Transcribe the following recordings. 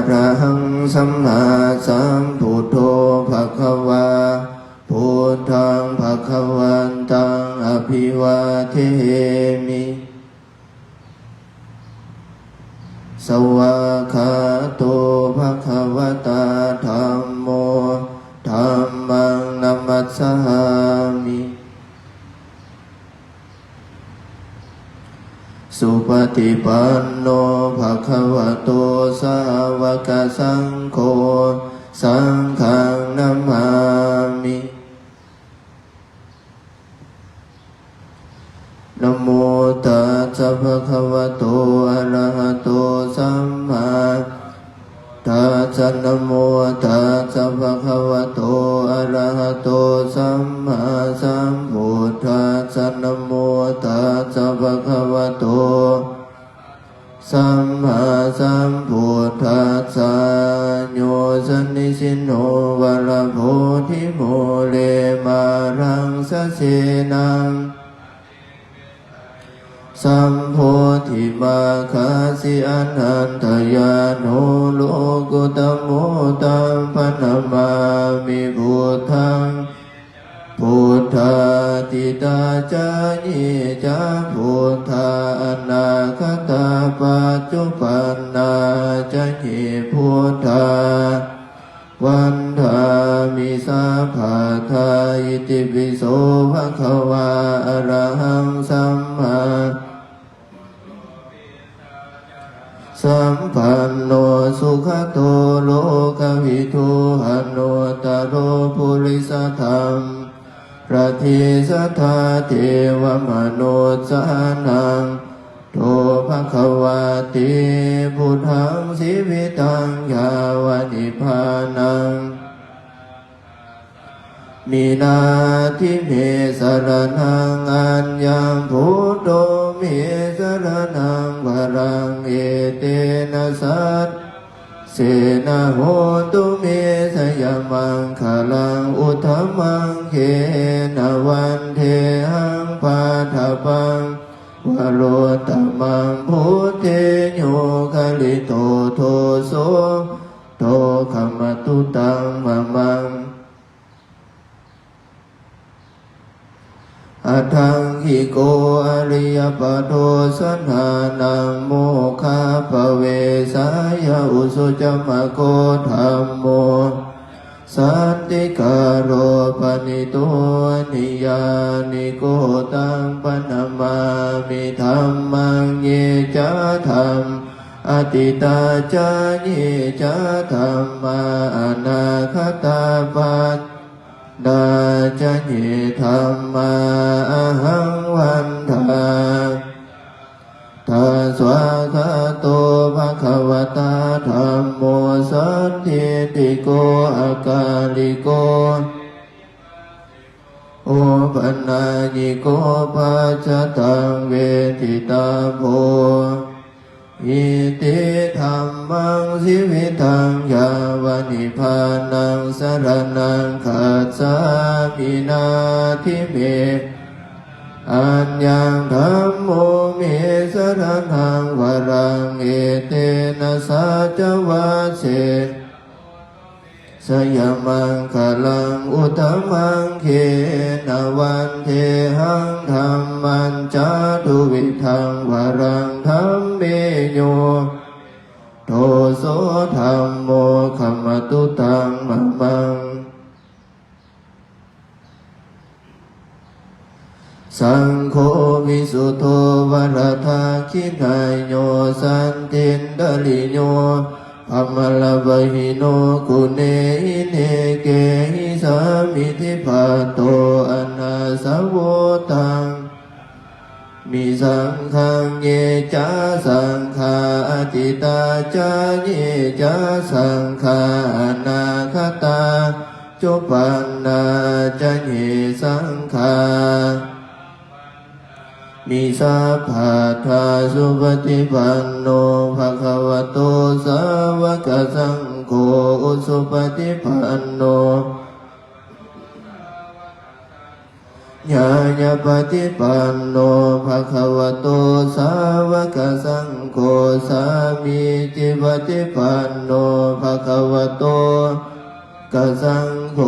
ระหังสัมมาสัมพุทโธภคะวาพุทธังภคะวันตังอภิวาเทมิสวากขาโตภควตาธัมโมธัมมังนัมมัสสามิสุปฏิปันโนภควโตสาวกสังโฆสังฆังนัมมามินะโมตัสสะภะคะวะโตอะระหะโตสัมมาตัสสะนะโมตัสสะภะคะวะโตอะระหะโตสัมมาสัมพุทธัสสะนะโมตัสสะภะคะวะโตสัมมาสัมพุทธัสสะโยสันนิสิโนวะระโพธิโมเลมารังสะเสนังสัมโพธิมาคาสิอนันตญาโนโลกุตโมตังพนะมามิพุทธังพุทธาติตาจายิจาพุทธาอนาคตาปัจจุปันนาจายิพุทธาวันธามิสัพพะทาอิติปิโสภะคะวาอะระหังสัมมาสัมปันโนสุขโตโลกวิทูหโนตโรปุริสธรรมประทิสัทธาเทวมโนสานังโตภคะวาติพุทธังสีวิตังยาวนิพพานังมีนาทิเมสรนังอัญญังพุทโธเมสรนังวรังเอเตนะสัตเสนาโหตุเมสยมังคลังอุทธมังเขนวันเทหังปาทปังวโรตมังพุทเทโยคลิโตโทโสโตขมตุตังมะมังอัตถังหิโกอริยปัตโตสันหานังโมฆะภเวสายะอุสุจมะโกธัมโมสันติการโรปนิโตนิยานิโกตังปนะมามิธัมมังเยจะธัมอติตาจาเยจะธัมมาอนาคตาปัจดาจะเยธัมมาอหังวันทาทัสสะคาโตภคะวตาธัมโมสันทิติโกอากาลิโกโอปันนาญิโกปัจจตังเวทิตาโภอิติธัมมังสิวิตังยาวนิพพานังสรณังคัจฉามินาทิเมอัญญังธัมโมเมสรณังวรังเอเตนะสัจวะเสสยมังคลังอุตตมังเขนวันเทหังธัมมันจาตุวิทังวรังธัมเมโยโทโสธัมโมขมตุตังมะมังสังโฆวิสุทโธวรทาคินายโยสันตินดลิโยอมลวะหิโนกุเนหิเนเกหิสามิทิภาโตอนาสาวตังมิสังฆังเยจะสังฆาอติตาจาเยจะสังฆาอนาคตาจุปันนาจะเยสังฆามิสัพพะทาสุปฏิปันโนภะคะวะโตสาวกสังโฆสุปฏิปันโน ญาญาปฏิปันโนภะคะวะโตสาวกสังโฆสามีจิปฏิปันโนภะคะวะโตกัสสังโฆ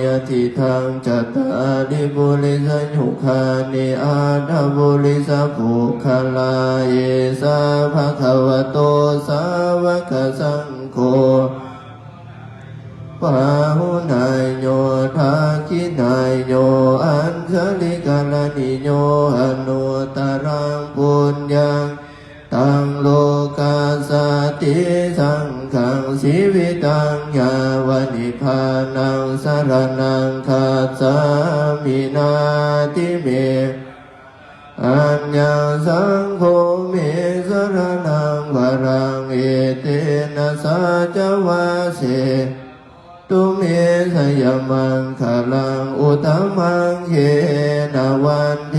ยะทิทังจัตตาริปุริสยุคานิอาทาปุริสภูคาลาเยสาภะคะวะโตสาวกสังโฆปาหุนายโยทาคินายโยอัญชลิกาลนิโยอนุตตรังปุญญังตังโลกาสติสังฆังสีวิตังยาวนิพพานังสรณังคัจฉามินาติเมอัญญสังโฆเมสรณังวรังเอเตนะสัจวาเสตุเมสยมังคลังอุตตมังเขนะวันเท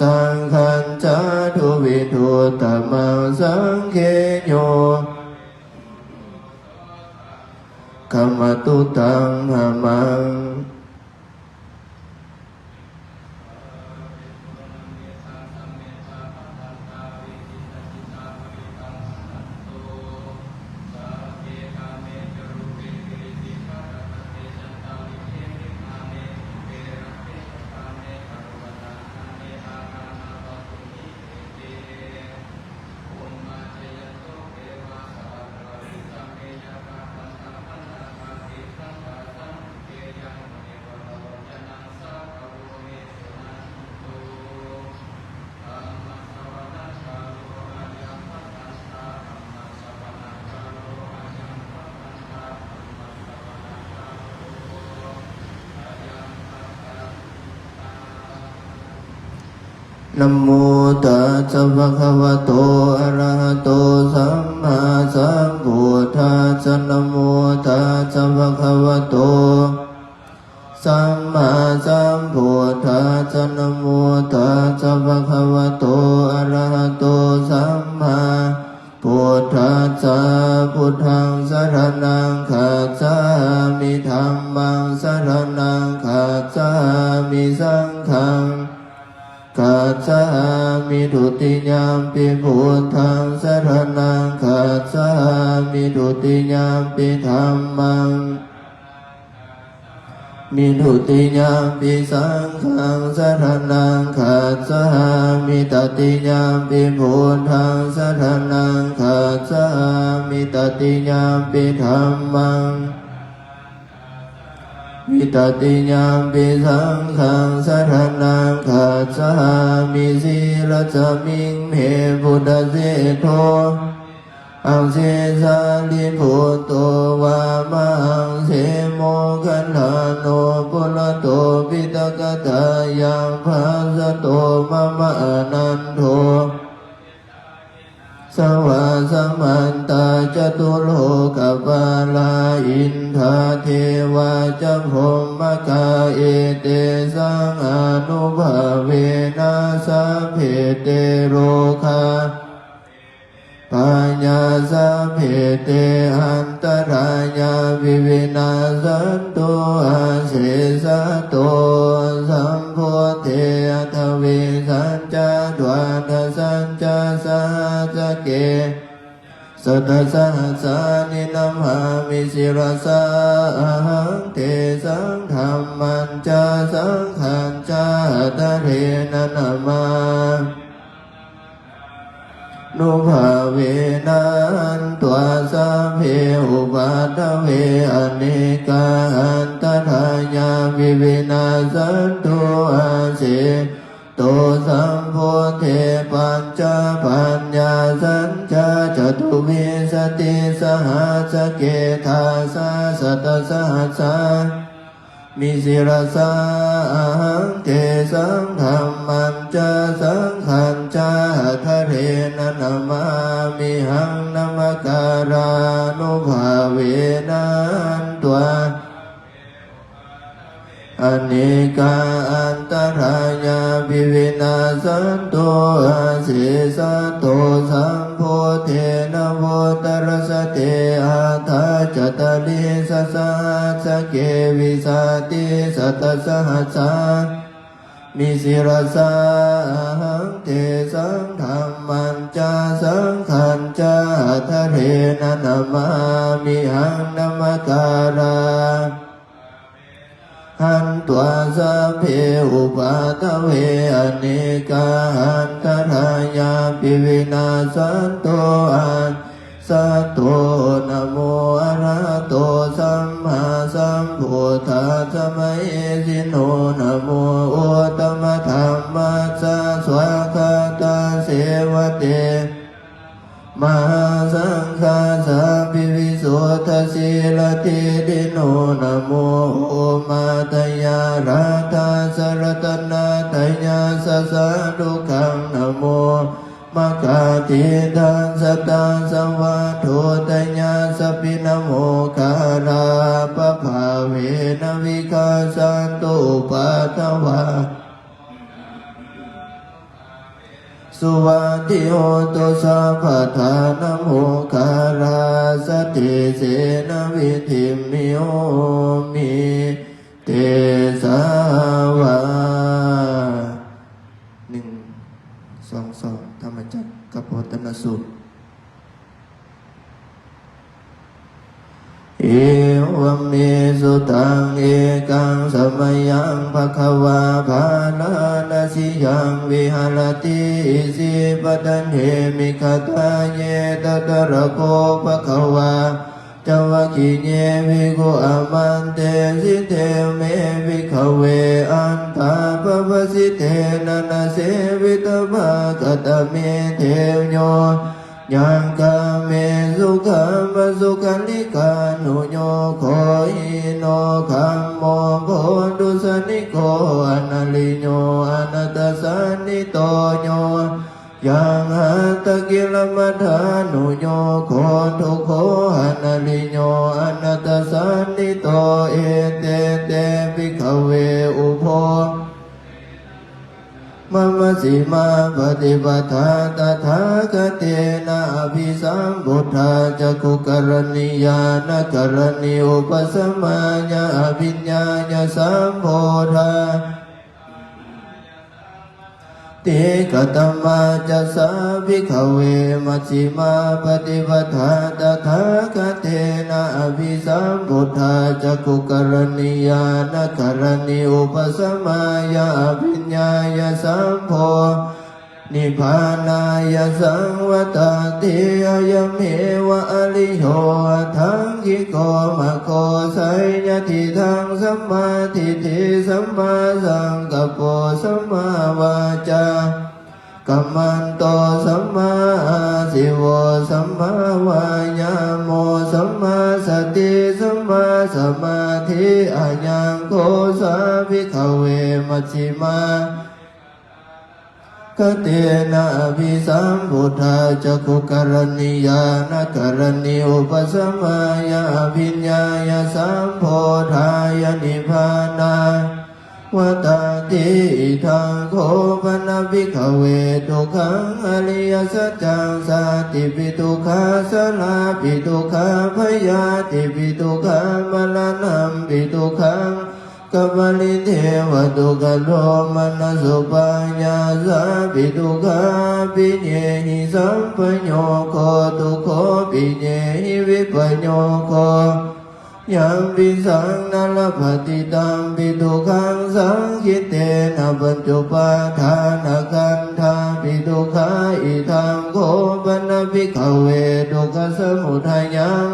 สังฆัญจาทุวิทุตมังสังเขโยกัมมตุตังหามังนะโมตัสสะภะคะวะโตอะระหะโตสัมมาสัมพุทธัสสะนะโมตัสสะภะคะวะโตสัมมาสัมพุทธัสสะนะโมตัสสะภะคะวะโตอะระหะโตสัมมาพุทธัสสะพุทธังสรณังคัจฉามิธัมมังสรณังคัจฉามิสังฆังคัจฉามิทุติยามปิพุทธังสรณังคัจฉามิทุติยามปิธัมมังมิทุติยามปิสังฆังสรณังคัจฉามิตติยามปิพุทธังสรณังคัจฉามิตติยามปิธัมมังมิตติยามปิสังฆังสรณังคัจฉามิสีลสมิงเมพุทธเสโทอังเสสาลิพุตโตวามังเสโมคันธาโนปุระโตปิตกตายังภาสโตมะมะนันโทสวาสมันตาจตุโลกปาลาอินทาเทวาจะพรหมกาเอเตสังอนุภาเวนะสัพเพเตโรคาปัญญาสัพเพเตอันตรายาวิวินาสันโตอาเสสะโตสัมโพเทอทวิสัญจาดวาทสัญจาสาสะเกสัตสะสานินัมหามิสิรสาอะหังเทสังธรรมันจาสังขันจาตะเรนะนามานุภาเวนันตัวสัพเพอุปัฏฐเวอเนกาอันตถายาวิวินาสันตุอาเสโตสัมโพเทปัญจปัญญาสัญจาจตุวิสติสหัสเกธาสาสัตตสหัสสามิสิรสาอะหังเทสังธรรมันจาสังขันจาทะเรนะนามามิหังนามการานุภาเวนันตัว อเนกาอันตรายาภิวินาสันโตอาเสสะโตสัมโพเทนะโวตรสเตอาทาจตลิสสะสะเกวิสาติสัตตสหัสสะ มิสิรสาหังเทสังธรรมันจาสังขันจาทะเรนะนามามิหังนามาการาหันตัวสัพเพอุปาทเวอเนกาหันตรายาปิวินาสันโตอันสัตโตนะโมอะระหะโตสัมมาสัมพุทธัสสะมะเอสิโนนะโมอุตตมะธัมมัสสะสวากาตาเสวะเตมหาสังฆาสาภิวิสุทธสีลติดิโนนะโมโอมาตยาราธาสรตนาตยาสสะดุขังนะโมมะกาติทังสัตตาสัมวาโทตยาสปินะโมคาราปะภาเวนะวิกาสันตุปัตถวาสุวัติโหตุสัพพทานะโมคาราสติเสนะวิธิมิโอมิเตสาวา1 2 2ธรรมจักรกับโพธนสูตรเอวเมสุตังเอกังสมัยยังภควาภาลานาสิยังวิหารติสิปตันเหมิคตาเยตตระโกภควาจวกิเยวิโกอามันเตสิเทเมวิขเวอันตาปปสิเทนันเสวิตภากตเมเทวโยยังกาเมสุขัมสุขันลิกานุโยโคอิโนคัมโมโพดุสนิโกอนาลิโยอนัตสันนิโตโยยังหัตตกิลมัฏฐานุโยโคทุโคอนาลิโยอนัตสันนิโตเอเตเตภิกขเวอุโภมัมมสิมาปฏิปทาตถาคเตนะอภิสัมพุทธาจักขุกรณียานกรณีอุปสมัญญาอภิญญาญาสัมโพธาติกตมาจัสสะภิกขเวมัชฌิมาปฏิปทาตถาคเตนะอภิสัมพุทธาจักขุกรณียานกรณีอุปสมัญญาอภิญญาญาสัมโพนิพพานายสังวัตติยเมวะอริโยทังคิโกมะโกไสยทิทังสัมมาทิฏฐิสัมมาสังกัปโปสัมมาวาจากัมมันโตสัมมาอาสิโวสัมมาวายาโมสัมมาสติสัมมาสมาธิอายังโกสาภิกขเวมัชฌิมาคเตนะอภิสัมพุทธาจักขุกรณียานกรณีอุปสมัญญาอภิญญาญาสัมโพธายนิพพานาวัตติทังโคปนะภิกขเวทุกขังอริยสัจจังสาติปิทุกขาสลาปิทุกขาพยาติปิทุกขามรณัมปิทุกขังกัปปลิเทวตุกโลมนสุปัญญาสาปิทุกขาปิเยหิสัมปโยโคทุกโขปิเยหิวิปโยโคยังปิสังนาลภติตังปิทุกขังสังคิเตนะปัญจุปาทานะขันธาปิทุกขาอิทังโคปนะภิกขเวทุกขสมุทัยยัง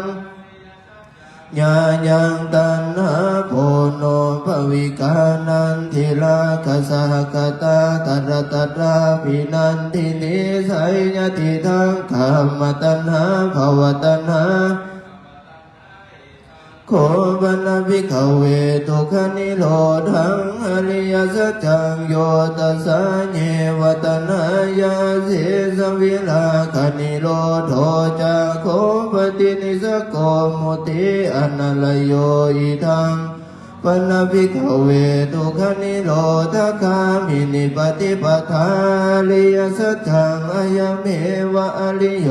ญายังตัณหาโพโนภวิกานันทิราคสหกตาตระตระภินันทินิสัยญติทังกามตัณหาภวตัณหาโคปนะภิกขเวทุกขนิโรธังอริยสัจจังโยตัสสะเยวตัณหายาสิสวิราคนิโรโธจะโคปตินิสโกมุติอนัลโยอิทังปนะภิกขเวทุกขนิโรธคามินิปฏิปทาอริยสัจจังอายเมวะอริโย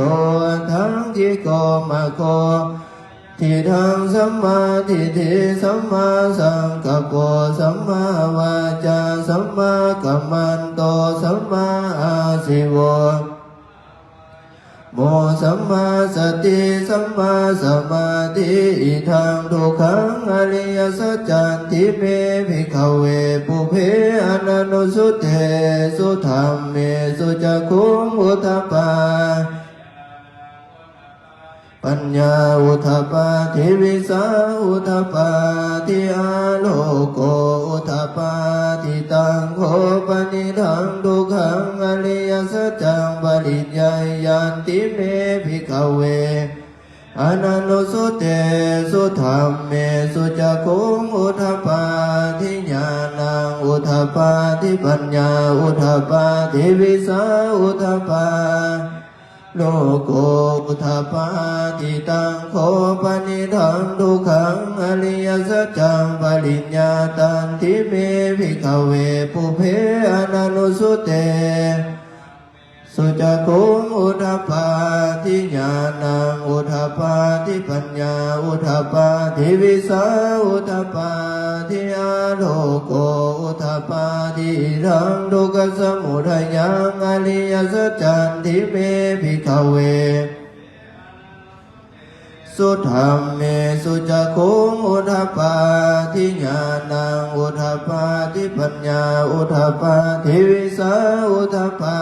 ทังคิโกมะโคเท ทิฏฐังสัมมาทิฏฐิสัมมาสังกัปโปสัมมาวาจาสัมมากัมมันโตสัมมาอาชีวะโมสัมมาสติสัมมาสมาธิอิทังทุกขังอริยสัจจันติเมภิกขเวปุเพอนันตุสุเตสุธัมเมสุจักขุงอุทธัปปาปัญญาอุทธัปปาทิวิสาอุทธัปปาทิอาโลโกอุทธัปปาทิตังโฆปนิทังทุกขังอริยสัจจังปริญญายันติเมภิกขเวอนันตุสุเตสุธัมเมสุจักขุงอุทธัปปาทิญาณังอุทธัปปาทิปัญญาอุทธัปปาทิวิสาอุทธัปปาโลโกอุทธัปปาทิตังโฆปนิทังทุกขังอริยสัจจังปริญญาตันติเมภิกขเวปุเพอนันตุสุเตสุจักขุงอุทธัปปาทิญาณังอุทธัปปาทิปัญญาอุทธัปปาทิวิสาอุทธัปปาทิอาโลโกอุทธัปปาทิทังทุกขสมุทัยยังอริยสัจจันติเมภิกขเวสุธัมเมสุจักขุงอุทธัปปาทิญาณังอุทธัปปาทิปัญญาอุทธัปปาทิวิสาอุทธัปปา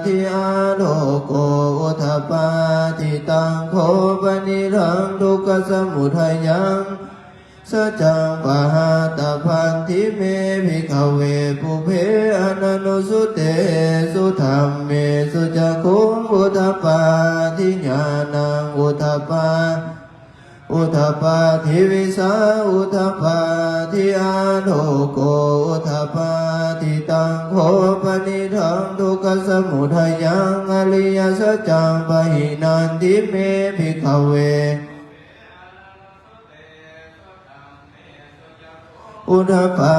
ทิอาโลโกอุทธัปปาทิตังโฆปนิทังทุกขสมุทัยยังสัจจังปะหาตพันธิเมภิกขเวปุเพอนันตุสุเตสุธัมเมสุจักขุงอุทธัปปาทิญาณังอุทธัปปาอุทธัปปาทิวิสาอุทธัปปาทิอาโลโกอุทธัปปาทิตังโฆปนิทังทุกขสมุทัยยังอริยสัจจังปะหินันติเมภิกขเวอุทธัปปา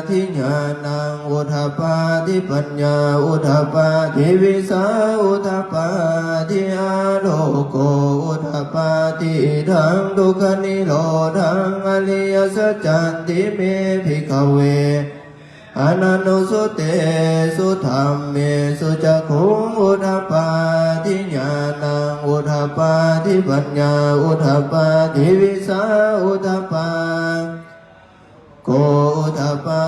ทิญาณังอุทธัปปาทิปัญญาอุทธัปปาทิวิสาอุทธัปปาทิอาโลโกอุทธัปปาทิทังทุกขนิโรธังอริยสัจจันติเมภิกขเวอนันตุสุเตสุธัมเมสุจักขุงอุทธัปปาทิญาณังอุทธัปปาทิปัญญาอุทธัปปาทิวิสาอุทธัปปาโกอุทธัปปา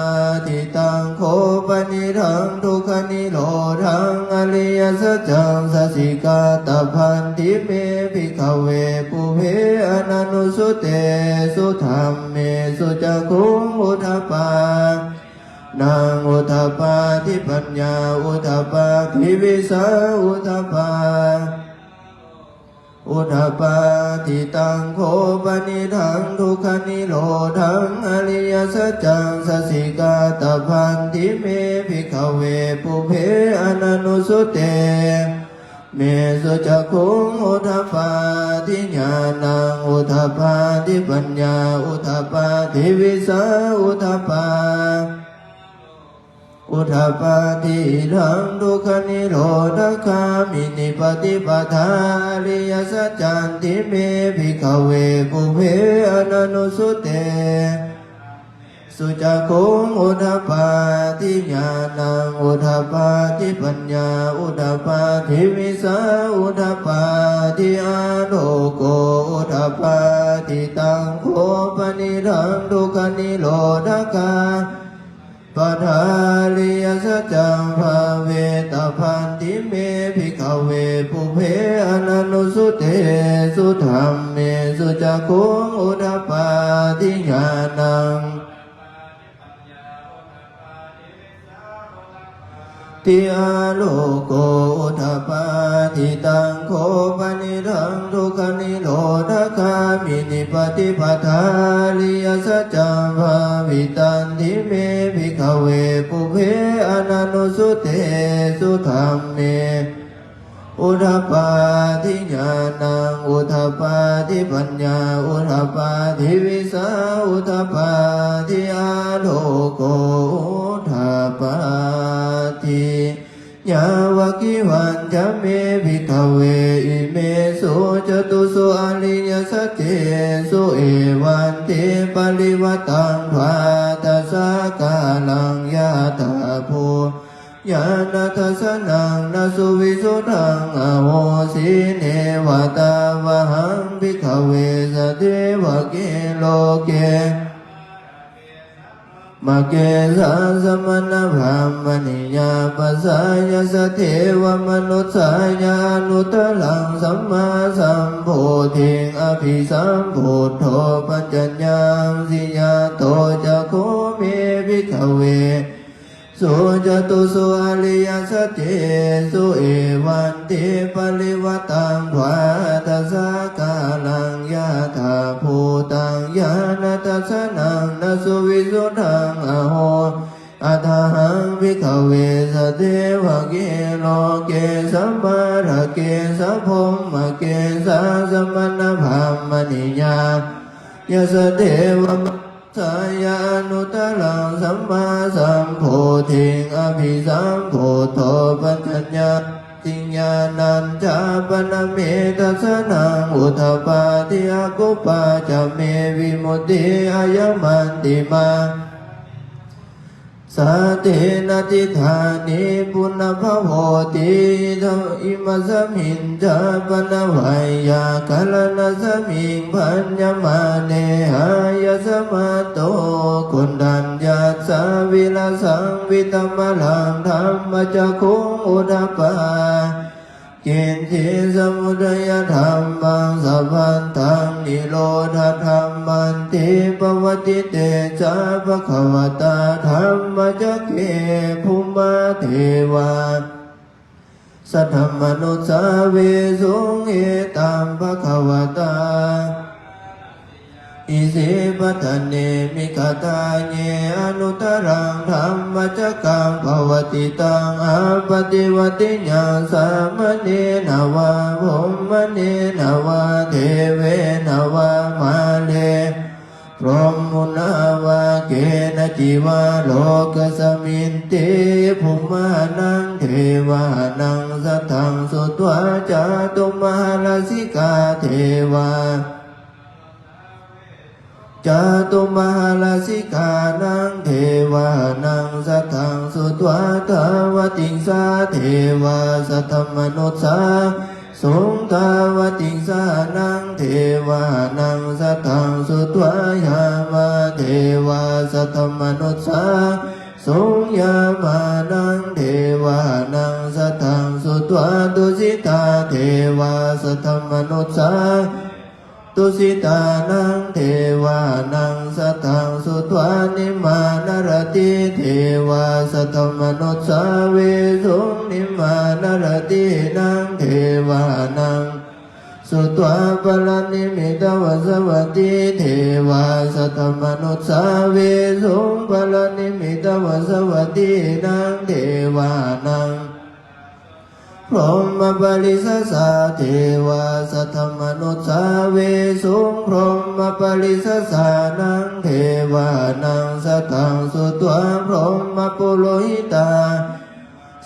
ทิตังโฆปนิทังทุกขนิโรธังอริยสัจจังสัสสิกาตพันธิเมภิกขเวปุเพอนันตุสุเตสุธัมเมสุจักขุงอุทธัปปานางอุทธัปปาทิปัญญาอุทธัปปาทิวิสาอุทธัปปาอุทธัปปาทิตังโฆปนิทังทุกขนิโรธังอริยสัจจังสัสสิกาตพันธิเมภิกขเวปุเพอนันตุสุเตเมสุจักขุงอุทธัปปาทิญาณังอุทธัปปาทิปัญญาอุทธัปปาทิวิสาอุทธัปปาอุทธัปปาทิทังทุกขนิโรธคามินิปฏิปทาอริยสัจจันติเมภิกขเวปุเพอนันตุสุเตสุจักขุงอุทธัปปาทิญาณังอุทธัปปาทิปัญญาอุทธัปปาทิวิสาอุทธัปปาทิอาโลโกอุทธัปปาทิตังโฆปนิทังทุกขนิโรธคาปัฏฐาริยสัจจังภาเวตพันธิเมภิกขเวปุเพอนันตุสุเตสุธัมเมสุจักขุงอุทธัปปาทิญาณังทิอาโลโกอุทธัปปาทิตังโฆปนิทังทุกขนิโรธคามินิปฏิปทาริยสัจจังภาวิตันติเมภิกขเวปุเพอนันตุสุเตสุธัมเมอุทธัปปาทิญาณังอุทธัปปาทิปัญญาอุทธัปปาทิวิสาอุทธัปปาทิอาโลโกอุทธัปปาทิญ ยาวกิวันจะเมภิกขเวอิเมสุจตุสุอริยสัจเจสุเอวันเตปริวัตังภาทัสสะกาลังยะถาภูญาณทัสสนังนสุวิสุทธังอโหสิเนวตาวหังภิกขเวสเทวะเกโลเกมะเกสะสมณพรามณิยาปัสสายสเทวมนุสสายานุตลังสัมมาสัมโพธิงอภิสัมพุทโธปัญจญาสิยาโตจะโคเมภิกขเวสุจตุสุอริยสัจเจสุเอวันติปริวัตังภาทัสสะกาลังยะถาภูตังญาณทัสสนังนสุวิสุทธังอโหอัตหังภิกขเวสเทวะเกโลเกสัมมาระเกสัพพมะเกสะสมณพรามณิยายสเทวะสายานุตลังสัมมาสัมโพธิงอภิสัมโพโธปัญญาติญาณัญจาปนเมตัสสนังอุทธปาทิอากุปาจะเมวิมุตติอายมันติมาสาเตนะติธานิปุณภโวติธัมอิมัสสมินจาปนวัยยาคัลนะสมิงพัญญมาเนหายสมาโตกุณัญญาสาวิลาสังวิตมลังธรรมจักขุงอุทปากินทิสมุทัยธรรมังสัพพันธังนิโรธธรรมันติปวัติเตจาภควตาธรรมจักเกภูมาเทวาสัทธมนุสาเวสุงเอตัมภควตาอิสิปัฏเนมิกตาเยอนุตรังธรรมจักกังภวติตังอาปฏิวัติญาสามเณรวะภมมเณรวะเทเวนวะมาเลพรหมุนาวะเกณจิวะโลกสมินติภูมานังเทวานังสัทธังสุตวะจาตุมหาลาสิกาเทวาจาตุมหาลาสิกานังเทวานังสัทธังสุตวะทาวติงสาเทวาสัทธมนุสสาสงทาวติงสานังเทวานังสัทธังสุตวะยามาเทวาสัทธมนุสสาสงยามานังเทวานังสัทธังสุตวะตุสิตาเทวาสัทธมนุสสาตุสิตานังเทวานังสัทธังสุตวานิมานารติเทวาสัทธมนุสสาเวสุงนิมานารตินังเทวานังสุตวาปลานิมิตวสวัตติเทวาสัทธมนุสสาเวสุงปลานิมิตวสวัตตินังเทวานังพรหมปริสสะเทวาสัทธมนุสสาเวสุงพรหมปริสสะนังเทวานังสัทธังสุตวะพรหมปุโรหิตา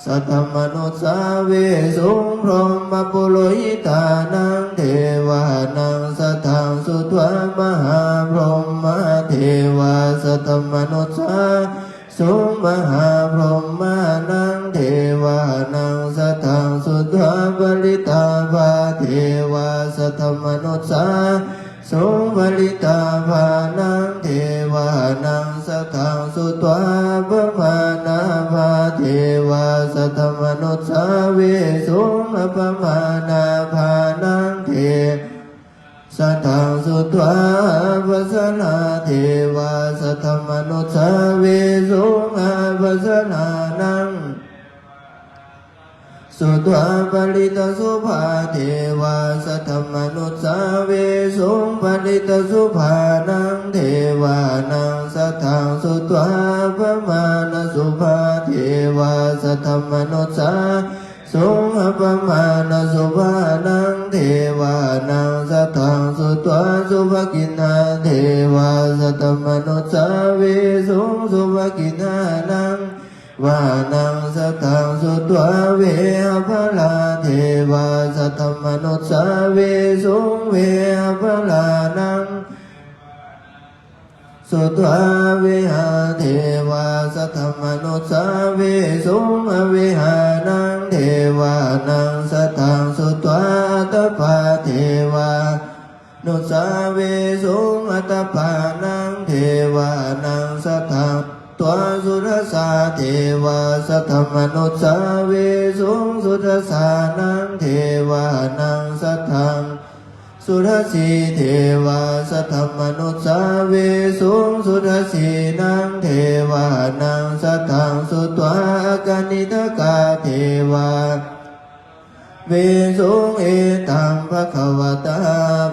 สัทธมนุสสาเวสุงพรหมปุโรหิตานังเทวานังสัทธังสุตวะมหาพรหมเทวาสัทธมนุสสาสุมหาพรหมานังเทวานังสัทธังสุตวะปริตาภาเทวาสัทธมนุสสาสุปริตาภานังเทวานังสัทธังสุตวะปมานาภาเทวาสัทธมนุสสาเวสุมปมานาภานังเทสัทธังสุตวะปัสสนาเทวาสัทธมนุสสาเวสุงาปัสสนานังสุตวะปริตสุภาเทวาสัทธมนุสสาเวสุงปริตสุภานังเทวานังสัทธังสุตวะปมาณสุภาเทวาสัทธมนุสสาสุงปมาณสุภานังเทวานังสัทธังสุตวะสุภกินาเทวาสัทธมนุสสาเวสุงสุภกินานัง วานังสัทธังสุตวะเวหภลาเทวาสัทธมนุสสาเวสุงเวหภลานังสุตวะเวหาเทวาสัทธมนุสสาเวสุงอเวหานังเทวานังสัทธังสุตวะอัตตปาเทวานุสสาเวสุงอัตตปานังเทวานังสัทธังตัวสุรสาเทวาสัทธมนุสสาเวสุงสุรสานังเทวานังสัทธังสุรสีเทวาสัทธมนุสสาเวสุงสุรสีนังเทวานังสัทธังสุตวะกนิทกาเทวาเวสุงเอตังภควตา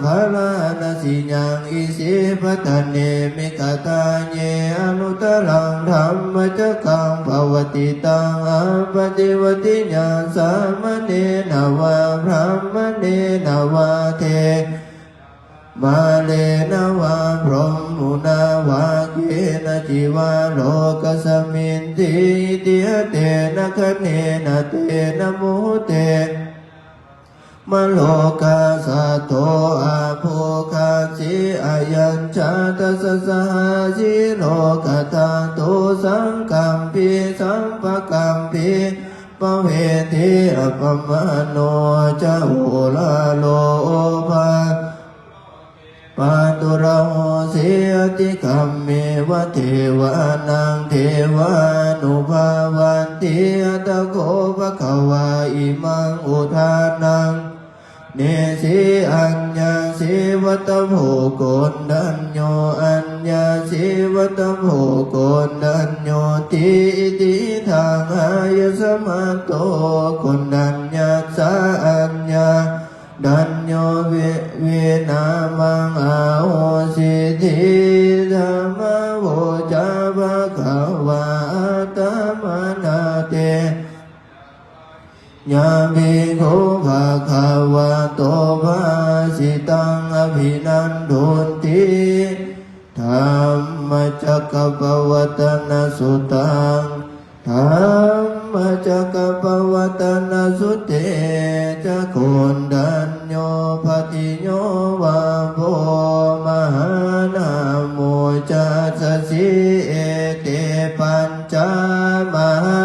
ภาลานาสิยังอิสิปัตเนมิกตาเยอนุตรังธรรมจักขังภวติตังอปฏิวติญาสามเณรวะพรหมเณรวะเทมาเลนะวะพรหมุนาวะเกนะจิวะโลกสมินติติเตนะคะเนนะเตนะโมเตมโลกาสัตโตอาโภคาสิอายัญชาตัสสะสิโลกตาตุสังกัมปิสัมปกัมปิปเวทิอปมาโนจะโอลาโลภาปาตุระโหสิติคัมเมวะเทวานังเทวานุภาวันติอัตโกภควาอิมังอุทานังเนสิอัญญาสิวัตโภโกณดัญโยอัญญาสิวัตโภโกณดัญโยติติทางอายสมัตโตโกณดัญญาสาอัญญาดัญโยเวนามังอาโหสิทิธรรมโวจาภควาตมานาเตยามิโกภะคะวะโตภาสิตังอภินันทุนติธัมมจักรปวัตนสุตังธัมมจักรปวัตนสุเตจะโกณดัญโยปฏิโยวะโพมหานาโมจัสสิเอเตปัญจมหา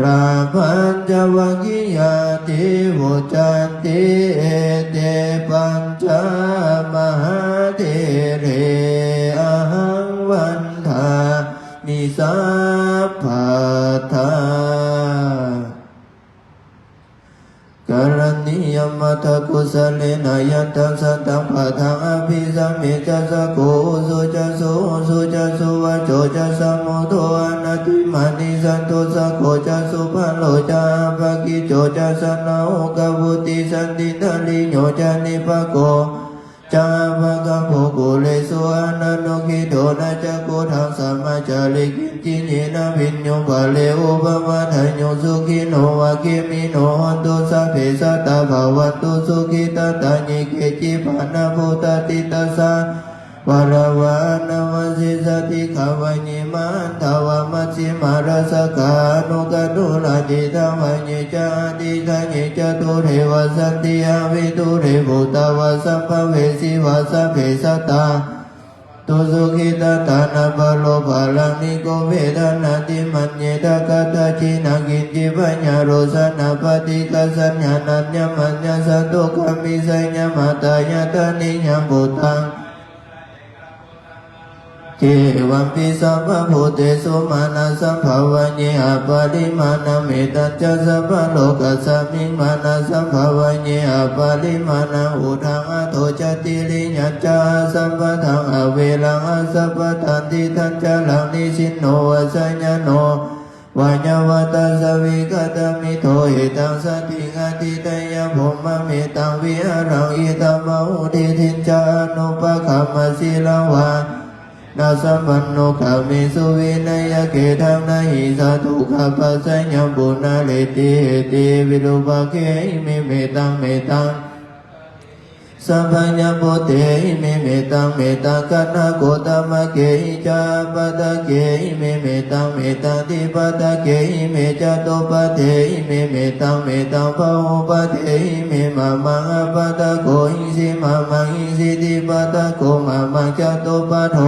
ราพัญจวัคคียาติโวจันติเอเตปัญจมหาเทเรอหังวันทามิสัพพะทากรณียมัตถกุสเลนะยันตังสัตตังปะทังอภิสัมมิจัสสะโกสุจัสสุจัสสุวะโจจัสสะโมโทอนัตติมานิสันโตสักโขจัสสุพันโลจาภะกิโจจัสสะนาโอกวุติสันติทาลิโยจานิภโกจาภะคะโภโกเลสุอานันโนกิโตนะจักโกทังสัมมาจาริกินจิเยนะวิญโยภะเลโอภะวะทัญโยสุขิโนวะเกมิโนหันตุสัพเพสัตตาภาวันตุสุขิตตานิเกจิปานะพุทธติตัสสะวะระวะนะวะสิสติขาวะญิมันทวะมัชฌิมาราสกานุกตุลาจิตาวะญิจาติทะญิจตุเทวสันติอาวิตุเรภูตวะสัมภเวสีวะสัพเพสัตตาตุสุขิตตานะปะโลภะลังนิโกเวทนาติมัญเยตกัตถะจินากินจิปัญญาโรสนะปฏิกัสสัญญานัญญมัญญสัตโตกามิสัญญมาตายะตานิยมพุทธังเจวัมปิสัพพะพุทเตสุมาณสัมภวะเยอปาริมาณเมตัจจะสัพพะโลกัสสมิงมาณสัมภวะเยอปาริมาณอุทังอโทจติลิญัจจาสัมปะทังอเวลังอสัพพะทันติทันจาลังนิสินโนวสัญญโนวายวัตสวิกตมิโทหิตังสติงาติตยะภมมะเมตังวิหารังอิตัมมะหุติทินจานุปะคัมมะสิลวานาสัมปันโนขะมิสุวินัยเกทังนาหิสาธุขะปัสสัญญบุณาเลติเหติวิรุปะเขมิเมตัง สัพพัญญปุเตหิเมเมตังเมตังกัณหโกตมะเกหิจาปะตะเกหิเมเมตังเมตังทิปะตะเกหิเมจตุปะเทหิเมเมตังเมตังปะหุปะเทหิเมมะมังอะปะตะโกหิสิมะมังหิสิทิปะตะโกมะมังจตุปะโท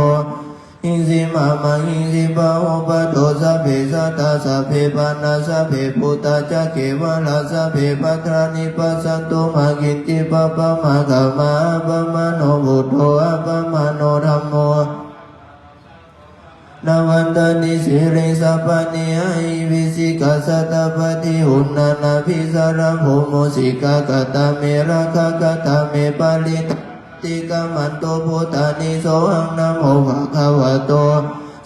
หิสิมะมังหิสิปะหุปะโทสัพเพสัตตาสัพเพปานาสัพเพปุตตะจักเขวะลาสัพเพปัตตานิปัสสันตุมากินติปะปะมะกะมะอะปะมะโนบุตโธอะปะมะโนธัมโมนาวันตานิสิริสัพพะนิยหิวิสิกาสัตตปฏิหุนนานาภิสารโภโมสิกากตาเมราคะกตาเมปาลิติกามันโตพุทธานิโสหังนะโมภะคะวะโต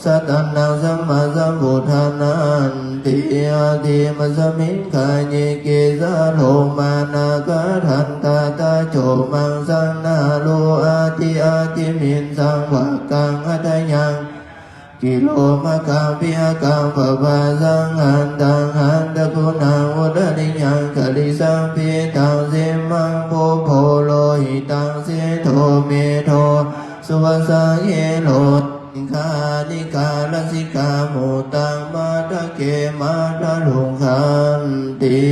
สัตตังนังสัมมาสัมพุทธานันติอาทิมัสสมิงคาญิเกสะโลมานาคาทันตาตาโจมังสังนาโลอาทิมินสังภะกังอัตยังกิโลมะกังปิอากังปะปะสังหันตังหันตะกุณังอุดริยังกะลิสังปิตังสิมังโพโพโลหิตังสิโทเมโทสุวัสสะเยโลคานิกาลสิกาโมตังมาทะเกมาทะลุงคันติ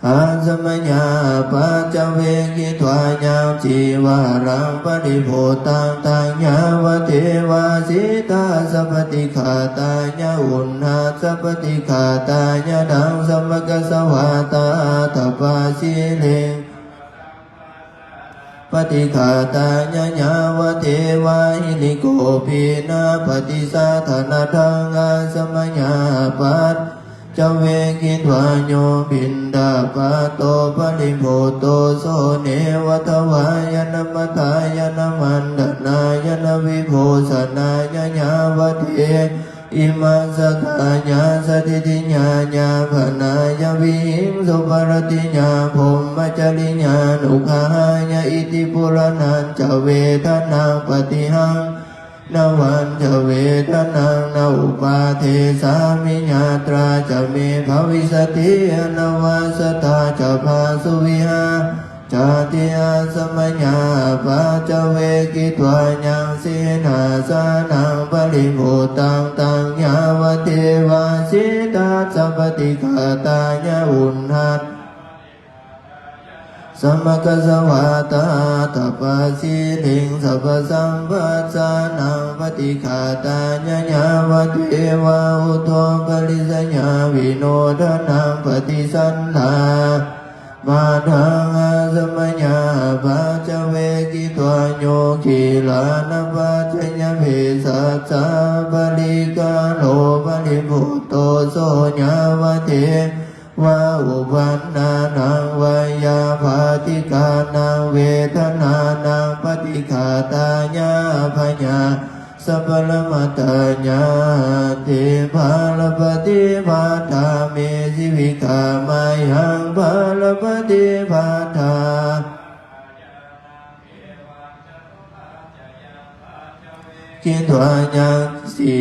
อาสมัญญาปัจจเวกิทวายาจีวารังปฏิโพตังตัญญาวเทวาสิตาสัพพติขาตาญาอุณหาสัพพติขาตาญาดังสมกสวาตาตปาสิเลงปฏิฆาตาญญาวเทวาหินิโกปีนาปฏิสาธนาทังอาสมัญญาปัจจเวกิทวาโยบินดาปะโตปริโภโตโสเนวัตวายนมัทายนมันดนายนวิโภสนายญาวเทอิมาสกายาสติติญาญาภนายวิหิงสุปรติญาภมมจริญานุขายาอิติปุรนันจเวทนาปฏิหังนวันจเวทนังนอุปาเทสามิญาตราจะเมภวิสติอนวัสตาจะภาสุวิหาจาติอาสมัญญาปัจจเวกิทวายังสินาสานังปริโภตังตัญญาวเทวาสิตาสัพพติขาตาญาอุณหัตสัมมกสวาตาตปาสิลิงสัพพสัมปัสสานังปฏิขาตาญาวเทวาอุทโธปริสัญญาวิโนทนังปฏิสันทามาทังอาสมัญญาปัจจเวกิทวาโยขีลานปัจจญเพสัสสะปริกาโลปริภุตโตโสญาวเทวาอุปันนานังวายาภาติกานังเวทนานังปฏิฆาตาญาพญาสัพพะมัตตญาเทภาลปฏิภาทาเมสิวิกามายังภาลปฏิภาทากิทวายังสี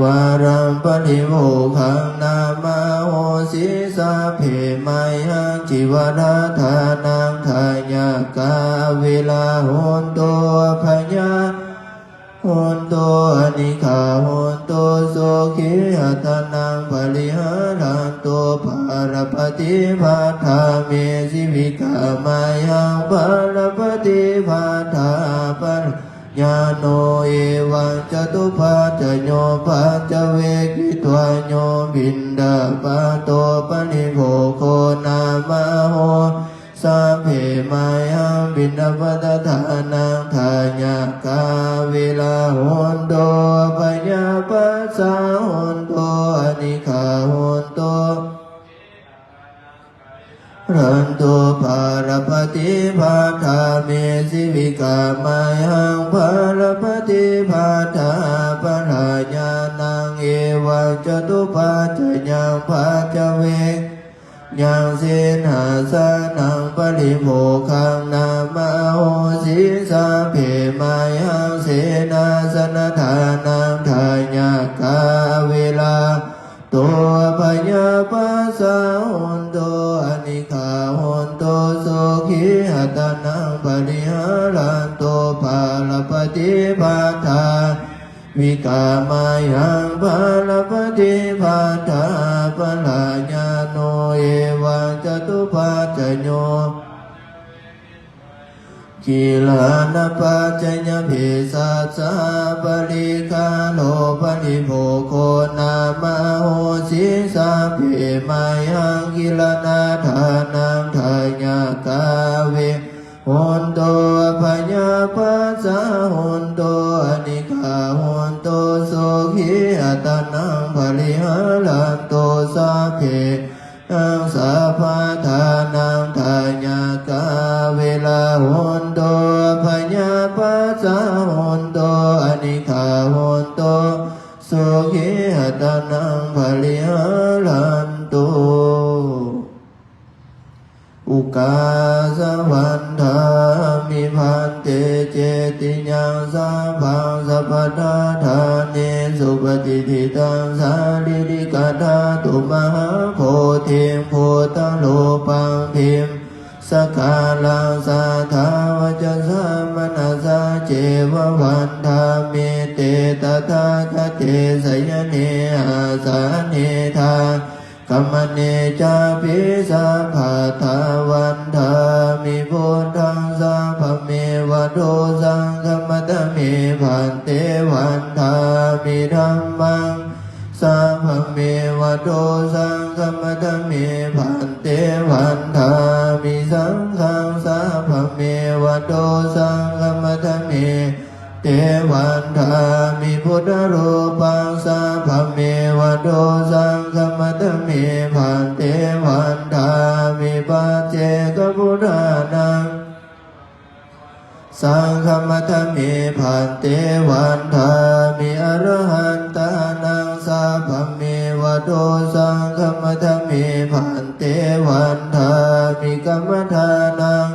วารังปริโภคังนามาโหสิสาเพมายังจิวาราธานังทายากาเวลาโหนโตพญาโหนโตอนิคาโหนโตโสขิหัตนังปริหารันโตภารปฏิภาทาเมสิวิกามายังภารปฏิภาทาปัญญาโนเอวังจตุปัจจโยปัจจเวกิทวาโยบินดาปะโตปนิโภโคนามาโหสัพเพมายังบินดาปตถานังทายากาเวลาโหนโตปัญญาปัสสะโหนโตอนิคาโหนโตรันโตภารปฏิภาทาเมสิวิกามายังภารปฏิภาทาปราญานังเอวังจตุปัจจยังปัจจเวกยังสินาสานังปริโภคังนามาโหสิสาเพมายังเสนาสนทานังทายากาเวลาโต ตัวพยาปัสสะโหนตุอนิฆาโหนตุสุขีหัตนังปริหารันตุภาลปฏิปทาวิกามายังภาลปฏิปทาปลาญาโนเอวังจตุปัจจโยกิลานปัจจญภิสัสสะปริคาโลปนิโภโคนามาโหสิสัพเพมายังกิลนาทานังทายากาเวโหนโตพยาปัสสะโหนโตอนิฆาโหนโตสุขีอัตนังปริหารันโตสัพเพอังสัพพะทานังทายากาเวลาโหนโตพยาปัสสะโหนโตอนิฆาโหนโตสุขีอัตนังปริหารันโตอุกาสวันธามิพันเตเจติยังสัพพังสัพพทาธาเนสุปฏิทิตังสาลิริกาธาตุมหาโพธิโพธโลปังพิมสกาลังสาธาวจสามนัสสะเจววันธามิเตตถาคเตสยเนอาสาเนธากัมมเนจาปิสัพพะทาวันธามิพุทธังสัพพะเมวะโตสังฆมัตตเมพันเตวันธามิธัมมังสัพพะเมวะโตสังฆมัตตเมพันเตวันธามิสังฆังสัพพะเมวะโตสังฆมัตตเมเทวันธามิพุทธรูปังสัพพะเมวะโตสังฆมัตตเมพันเทวันธามิปัจเจกพุทธานังสังฆมัตตเมพันเทวันธามิอรหันตานังสัพพะเมวะโตสังฆมัตตเมพันเทวันธามิกัมมทานัง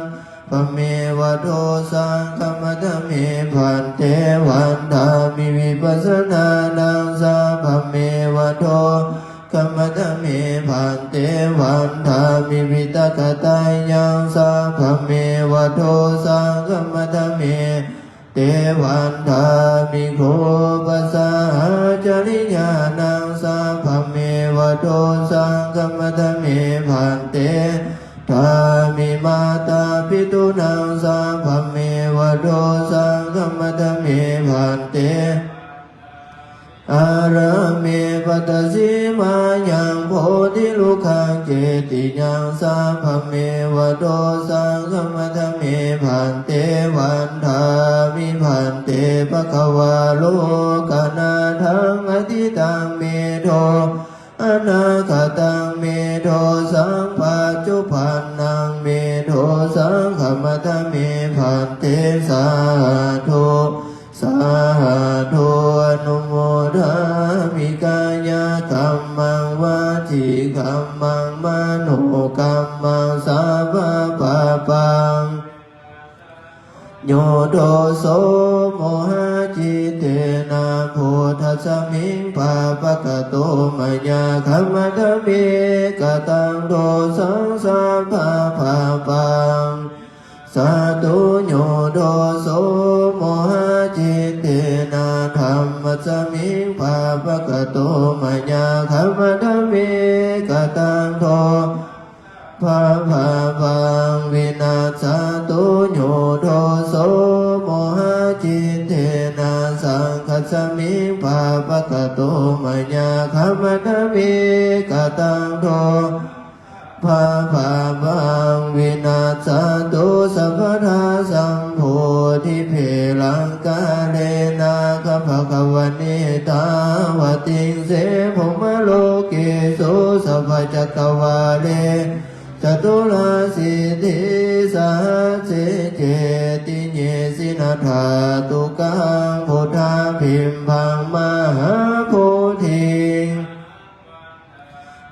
ปะเมวะโตสังฆมัตตเมพันเทวันธามิวิปัสสนานังสัพพะเมวะโตกัมมัตตเมพันเทวันธามิวิตกตายังสัพพะเมวะโตสังฆมัตตเมเทวันธามิโคปัสสะจริญานังสัพพะเมวะโตสังฆมัตตเมพันเทธามิมาตาปิตุนังสัพพะเมวะโตสังฆมัตตเมพันเตอาระเมปัตตสิมายังโพธิลูกังเจติยังสัพพะเมวะโตสังฆมัตตเมพันเตวันธามิพันเตภควาโลกนาทังอทิตังเมโทอนาคตังเมโทสังปัจจุปันนังเมโทสังฆมัตตเมพันเตสาธุสาธุอนุโมทามิกายกัมมังวาจีกัมมังมโนกัมมังสัพพะปะปังโยโตโสโมหะจิตเตนะพุทธัสสมิงปะปะกะโตมะยะคัมมัตถเมกะตังโตสังสัพพะปะปังสาธุโยโตโสโมหะจิตเตนะธัมมัสสมิงปะปะกะโตมะยะคัมมัตถเมกะตังโตภะภะปังวินาศตุโยโทโสโมหะจิตเตนะสังคัสสมิงปะปะกะโตมะยะคัมมัตถเมกะตังโตภะภะปังวินาศตุสัพพทาสัมโพธิเพลังกาเลนะคัพพะคะวะเนตาวติงเสภมโลเกสุสัพพะจักรวาเลจตุราสิทธิสาเสเจติเยสินาธาตุกังพุทธาพิมพังมหาโพธิ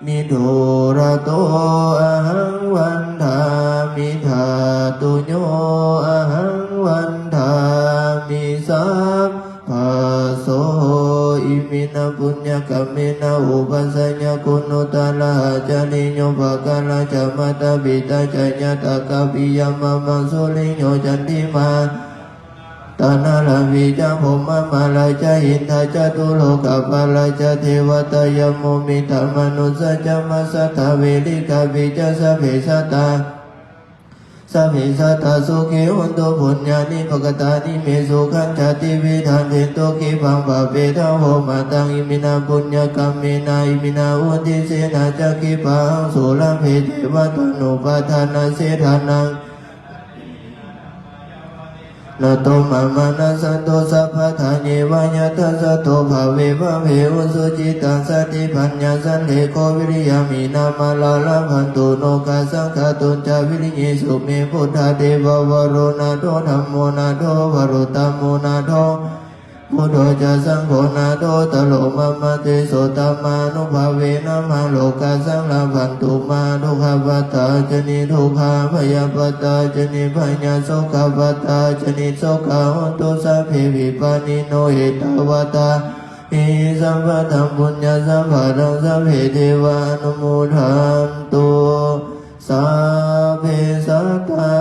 นิโดระโตอะหังวันธามิธาตุโยอะหังวันธามิสัพพะโสอิมินาปุญญา กัมมินาอุปัสสญญกุณุตาลาจานิโยภกาลาจามาตาบิตาจัญญาตากาปิยามามังสุลิโยจันติมาตานาลาวิจาภมมาลาจาอินทาจตุโลกาปาลาจาเทวตายโมมิตามนุสจามาสัทธาเวลิกาวิจาสเพสัตตาสัพพิสัตตาสุขิหุนตุปุญญานิปกตานิเมสุขันธาติวิธานเทโตกิภังภาเปทาโหมาตังอิมินาปุญญกรรมเมนาอิมินาอุติเสนาจักขิภังสุรเพเทวตานุปทานาเสธานังนาโตมามานาสันโตสัพพะทานิวายทัสสะโตภาเวภะเพอุสุจิตังสติปัญญาสันเลโกวิริยามินามาลาลาภันตุโนกาสังฆตุจาวิริยสุเมพุทธาเทววโรนาโตธัมโมนาโตวโรตัมโมนาโตพุทโธจะสังโฆนาโตตโลมามาเตโสตมานุภาเวนะมาโลกาสังลาภันตุมาทุกขปัตตาจนิทุกขาพยาปัตตาจนิพยาโสขปัตตาจนิโสขาหุนตุสัพเพวิปานิโนเอตาวตาอิสัมปะทังปุญญาสัมภะทังสัพเพเทวานุโมทันตุสัพเพสัตตา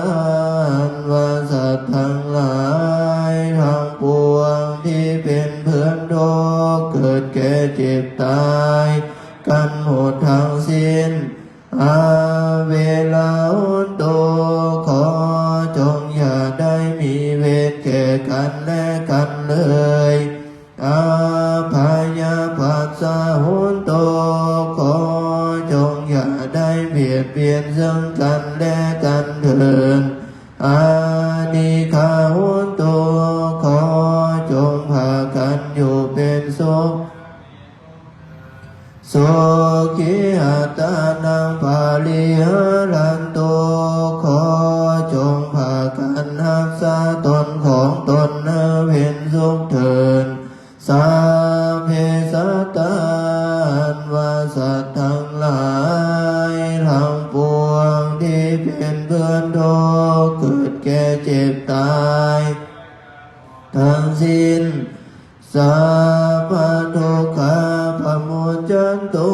นวาสัตทั้งหลายทั้งปวงที่เป็นเพื่อนโลกเกิดแก่เจ็บตายกันหมดทั้งสิ้นอาเวลาอุนโตขอจงอย่าได้มีเวรแก่กันและกันเลยอาภายาปัสสะหุนโตขอจงอย่าได้เบียดเบียนซึ่งกันและกันเถิดอานิฆาหุนโตขอจงพากันอยู่เป็นสุขสุขิอัตตานังปาลิหารันโตขอจงพากันรักษาตนของตนให้เป็นสุขเถิดสัพเพสัตตานวาสัตว์ทั้งหลายทั้งปวงที่เป็นเพื่อนโลกเกิดแก่เจ็บตายทั้งสิ้นสัพพทุกขาปมุจจันตุ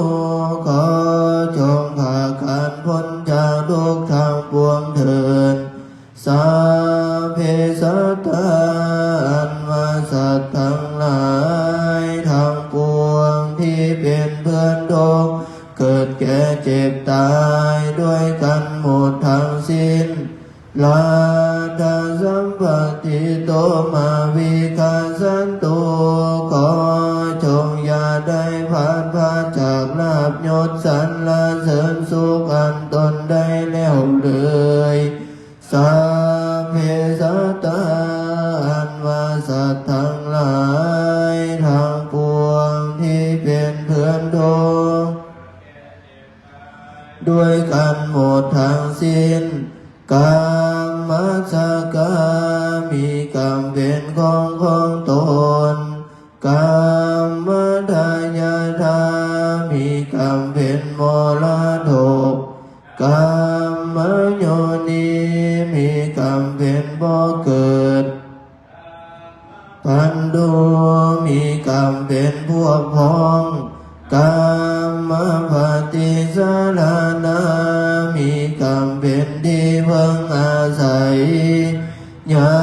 ขอจงพากันพ้นจากทุกข์ทั้งปวงเถิดสัพเพสัตตานวาสัตว์ทั้งหลายทั้งปวงที่เป็นเพื่อนโลกเกิดแก่เจ็บตายด้วยกันหมดทั้งสิ้นลาดาสัมปติโตมาวิคาสันตุขอจงอย่าได้พลาดพลาดจากลาภยศสรรเสริญสุขอันตนได้แล้วเลยสัพเพสัตตานวาสัตว์ทั้งหลายทั้งปวงที่เป็นเพื่อนโลกด้วยกันหมดทั้งสิ้นกามมัสสกามีกรรมเป็นของตนกามทายาทามีกรรมเป็นมรดกกามโยนิมีกรรมเป็นบ่อเกิดพันธุมีกรรมเป็นพวกพ้องกามปฏิสารนามีกรรมเป็นที่เพิ่งอาศัยยั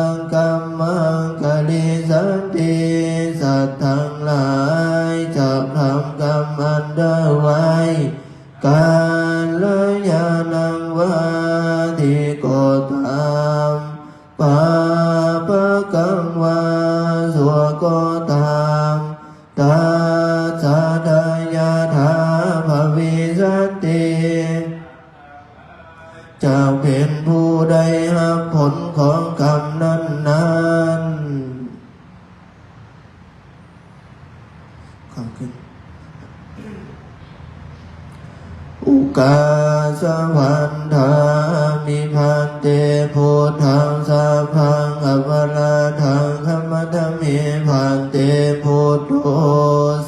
งกรรมังกะลิสันติสัตว์ทั้งหลายจะทำกรรมอันได้ไว้การละยานังวาทิโกตามปาปะกังวาสัวโกตามตาสาทายาธาภวิสันติจะเป็นผู้ได้รับผลของกรรมนั้นขอบคุณอุกาสพันธามิพันเตพุทธังสัพพังอภราทังธัมมัฏเมพันเตพุทโธ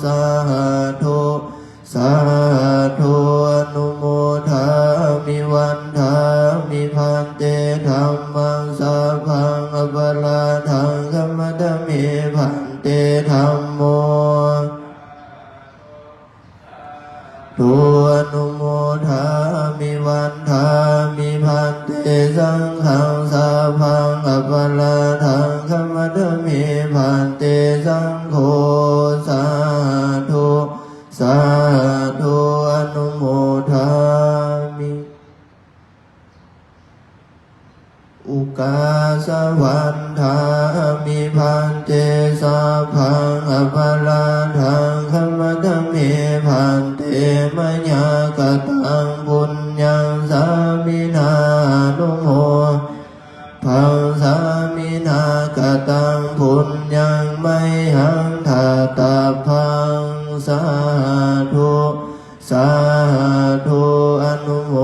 สาธุสาธุอนุโมทามิวันทามิพันเตธัมมังสัพพังอภราทังธัมมัฏเมพันเตธัมโม งสาพังอปลาทังขมัตมิพันเตสังโฆสาธุสาธุอนุโมทามิอุกาสวันทามิพันเตสาพังอปลาทังขมัตมิพันเตมะญากตังบุญญังสามินานุโมพังสามินากตังบุญญังไมหังทาตาพังสาธุสาธุอนุโม